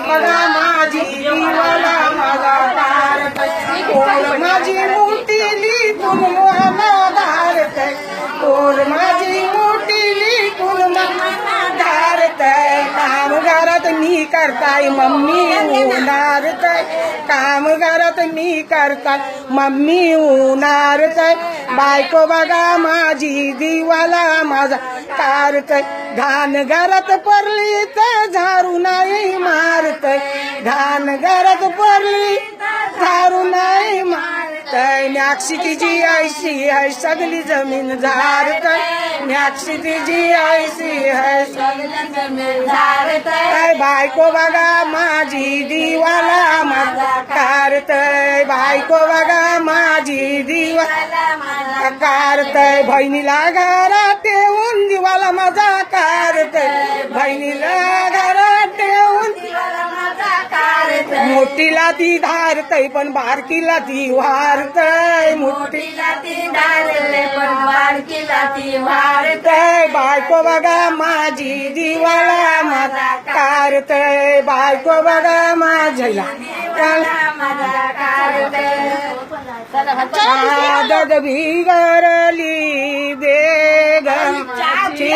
बघा माझी जीवाला माझा तारतय कोण माझी मोठी कुलमाला धारतय कोण माझी मोठी कुलमाला धारतय कामगारात मी करताय मम्मी उन्हारतय कामगारात मी करताय मम्मी उन्हारतय बायको बघा माझी जीवाला माझा तारतय घाण घरात पडली तर झारू नाही मारतय घाण घरात पडली झारू नाही मारतय न्याक्षी तिची ऐशी आहे सगळी जमीन झारतय न्याक्षी तिची ऐशी आहे सगळी जमीन झारतय बायको बघा माझी दिवाला माझा कारतय बायको बघा माझी दिवाला माझा कारतय बहिणीला घरात ठेवून दिवाला माझा कारतय बहिणीला घरात ठेवून दिवाला माझा कारतय मोठीला ती धारतय पण बारकीला ती वारतय मोठीला ती धारतय पण बारकीला ती वारतय बायको बघा माझी दिवाला माझा कारतय बायको बघा माझ्याला माझा कारतय आदत बिगरली बेगमची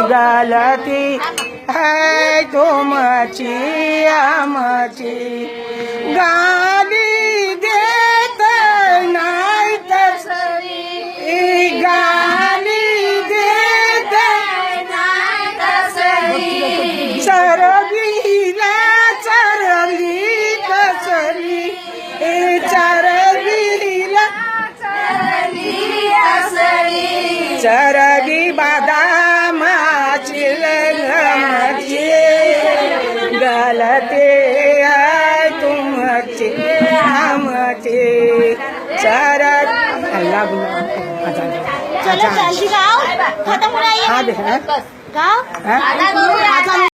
गलती है तुमची आमची गाली देत नाही तसरी गाली देत नाही तसरी चरबीला चरली कसरी चरबीला चरली असरी चरबी बदामाची लगमची गलते आहे तुमची आमची चरब अल्लाह चलो जल्दी गाओ खत्म हो रहा है गाओ